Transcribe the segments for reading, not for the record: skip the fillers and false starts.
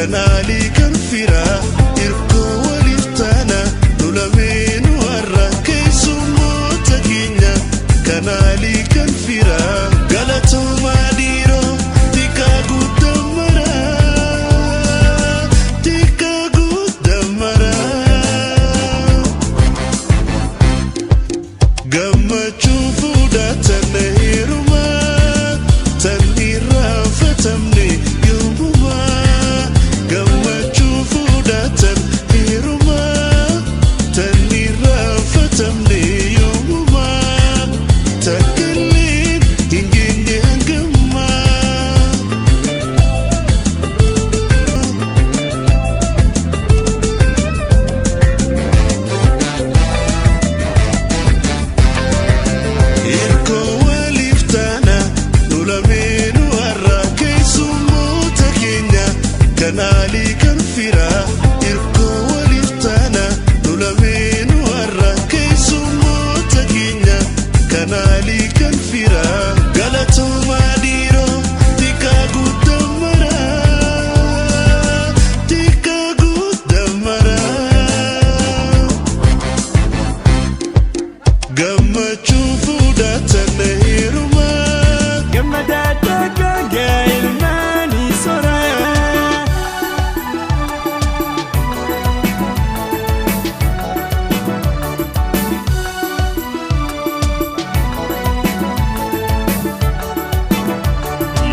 kanali kan fira irko waliftana nulamenu warra keessummoota keenya kanali kan fira galatoma diro tika guddamara gammachu fudatan hiruma tan irrafatamne yomuma gammachu fudatan hiruma tan irrafatamne yomuma takalin hinginye gamma irko waliftana nulamenu warra keessummoota keenya kanali kan fira irko waliftana nulamenu warra keessummoota keenya kanali kan fira galatoma diro tika guddamara gammachu fudatan hiruma gammadata gailmani sora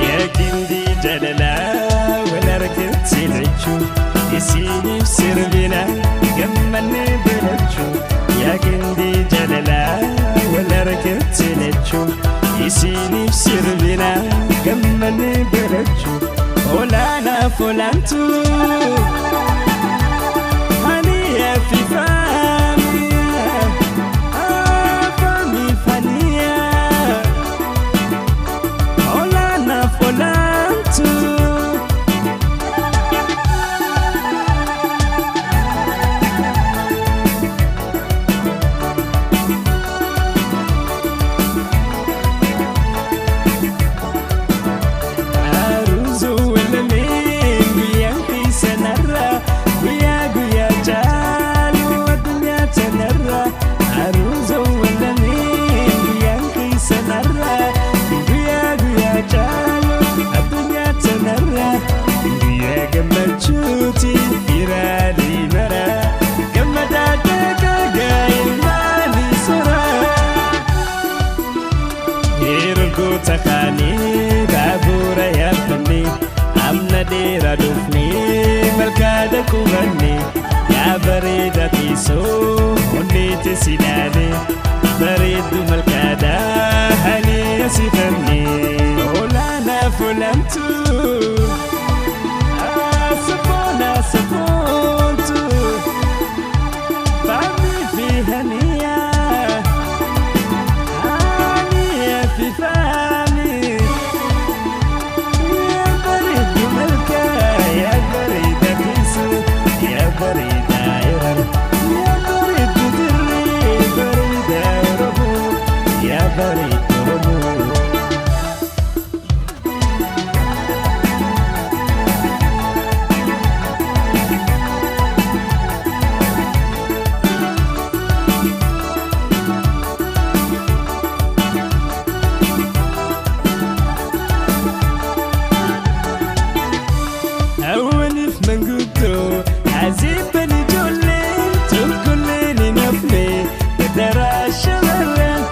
yakindi jalala walarkat silchu isini sirbina gammane belachu yakindi jalala walarkat silchu isini sirbina gammane belachu olana folantu haniya fi fania olana folantu gammachuuti irali mara gammadata gailmani sora ergoota kaani baabura yaabbanne amna dheera dhufne malkaada qubanne yaa bareeda tiisoo onneete sidaane bareeddu malkaada halee asifanne olaana folamtu safontu fami fi hania fi fami ya baridu malka ya barida tisu ya barida iran ya baridu dirri barida rabu ya baridu rabu عزيبني جولين تقوليني نفلي بدرا شمرن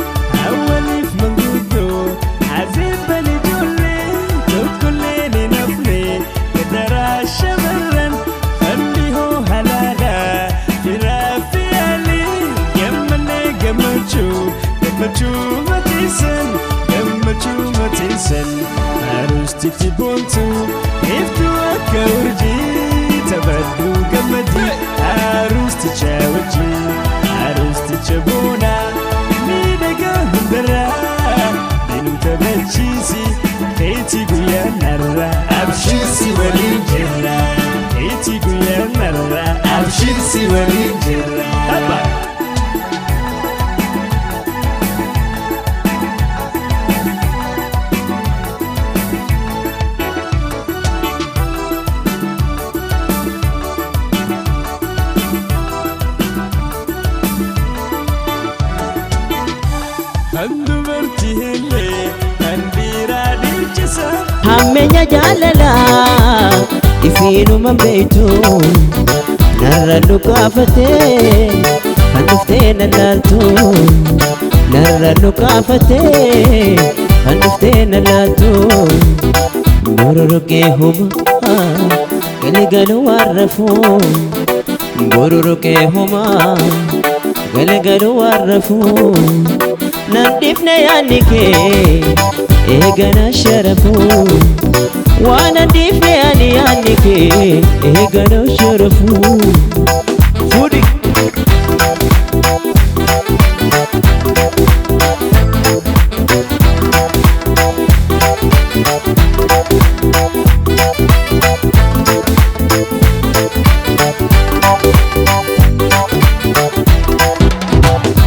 أولي في منقودو عزيبني جولين تقوليني نفلي بدرا شمرن خليه هلالا في رافيالي جمني جمجو متيسن عروستي تبونتو إفتو أكورجي تبدو قمدي عروستي تشاوجي عروستي تشبونا ميدقا هندرا بينو تبجيسي كيتي قويا نرى أبشيسي ولينجرا كيتي قويا نرى أبشيسي ولينجرا ifiinuma beeytu narra lukaafatee kan dhuftee na laaltu narra lukaafatee kan dhuftee na laaltu bororoqee homaa galgalu warrafuu bororoqee homaa galgalu warrafuu nan dhifne yaanni kee eegana sharafuu waan nan dhifne yaanni kee eegana sharafuu fuudhi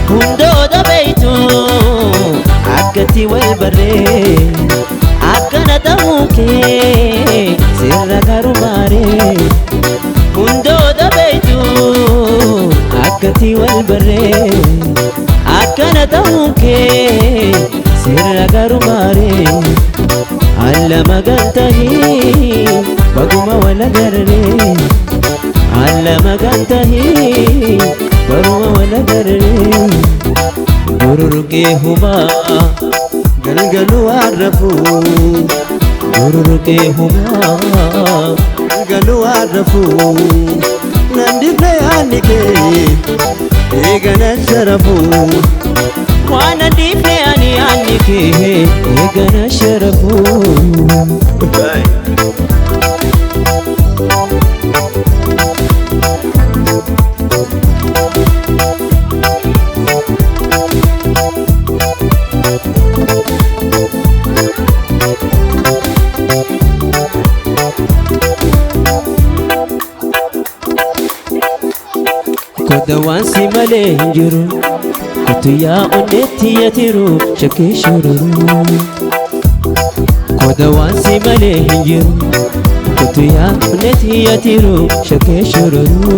hundoota beeytu akkatti wal barree akkana ta'uu kee sirra garumaaree hundoota beeytu akkatti wal barree akkana ta'uu kee sirra garumaaree alla magantahii baguma wal agarree alla magantahii baruma wal agarree bororoqee homaa galgalu warrafuu bororoqee homaa galgalu warrafuu nan dhifne yaanni kee eegana sharafuu waan nan dhifne yaanni kee eegana sharafuu koda waan si malee hin jiru kutu yaa onneetti yatiru shakkii shururu koda waan si malee hin jiru kutu yaa onneetti yatiru shakkii shururu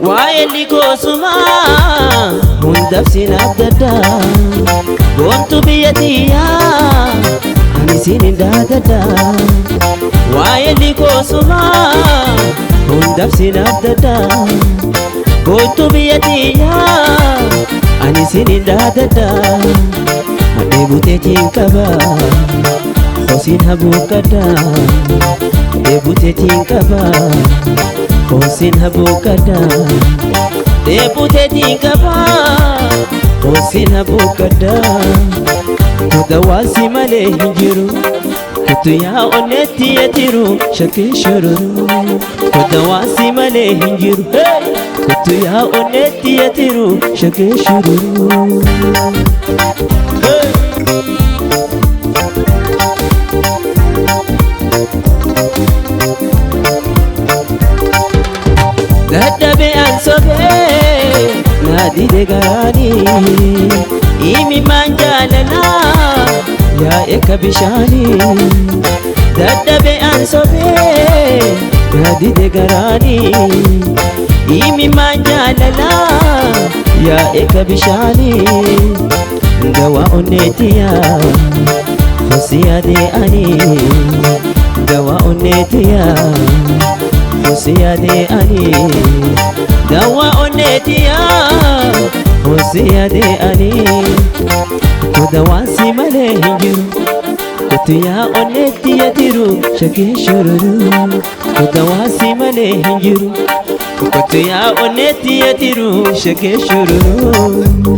waa'elli koosuma hundaaf sinaaf daddaa boontu biyya tiyyaa ani sinin daadaddaa waa'elli koosuma hundaaf sinaaf daddaa boontu biyya tiyyaa ani sinin daadaddaa adee buteetiin qabaa hosin habuuqaddaa adee buteetiin qabaa hosin habuuqaddaa deebuteetiin qabaa hosin habuuqaddaa koda waan si malee hin jiru kutu yaa onneetti yatiru shakkii shururu koda waan si malee hin jiru kutu yaa onneetti yatiru shakkii shururu dadhabe an sobee naadide garaanii imimaan jaalalaa yaa'e ka bishaanii dadhabe an sobee naadide garaanii imimaan jaalalaa yaa'e ka bishaanii dawaa onneetiyaa hosi yaadee ani dawaa onneetiyaa hosi yaadee ani dawaa onneetiyaa hosi yaadee ani koda waan si malee hin jiru kutu yaa onneetti yatiru shakkii shururu koda waan si malee hin jiru kutu yaa onneetti yatiru shakkii shururu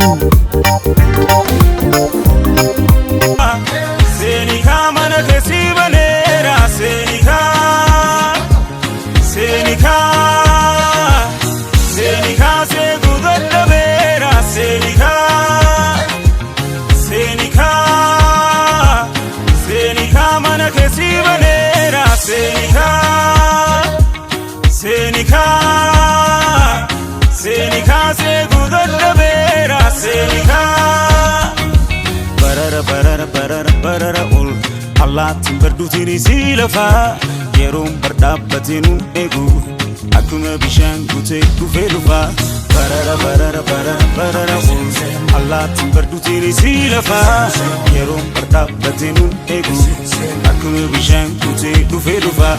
Senika mana kesi banera Senika Senika Senika se gudalla vera Senika Senika Senika mana kesi banera Senika Senika Senika se gudalla vera Senika Allaattiin barduutiin isii lafaa yeroon bardhaabbatee nu eegu akkuma bishaan guutee dhufee dhufaa barara barara barara barara Allaattiin barduutiin isii lafaa yeroon bardhaabbatee nu eegu akkuma bishaan guutee dhufee dhufaa.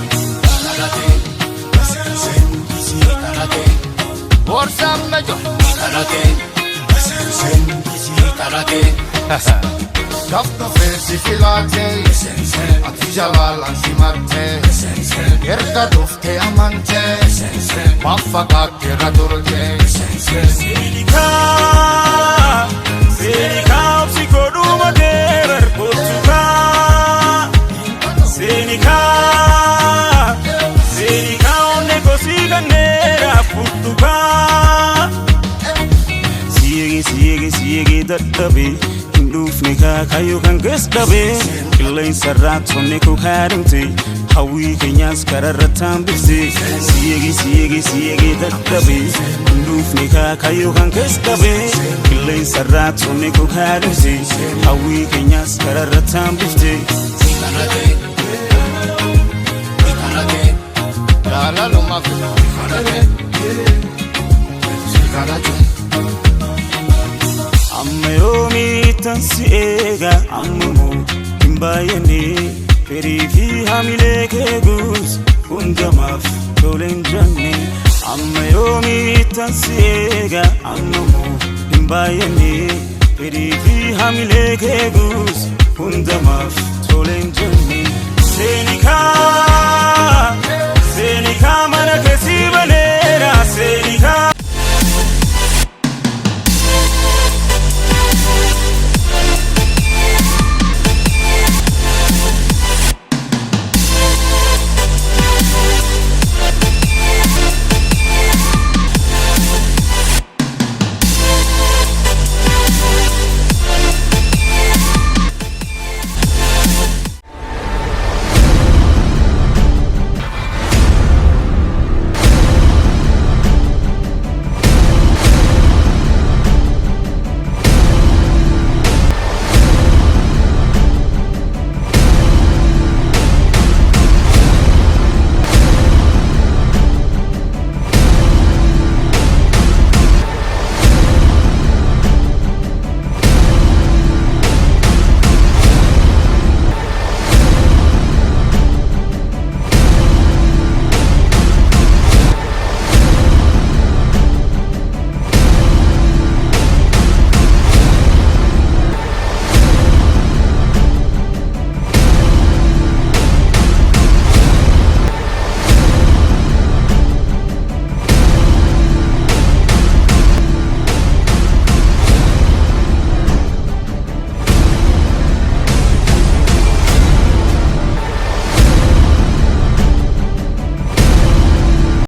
Borsam mejo karate karate Kafka fesi filate ati jalalan simate Yerda dufte amante Maffa kakera durte Senika psikoduma deber kotuka Senika onne kosiga nera futuka Siege dadhabe Hindufne kayo kan gesdabe Kilain sarrat sonne ko kadumte Hawi kenyas kararratan bifte Siege dadhabe Hindufne kayo kan gesdabe Kilain sarrat sonne ko kadumte Hawi kenyas kararratan bifte La luma karate Amma yomi tansi ega ammu himbayani Feri fi hamile kegus undamaf tolen janni Amma yomi tansi ega ammu himbayani Feri fi hamile kegus undamaf tolen janni Senika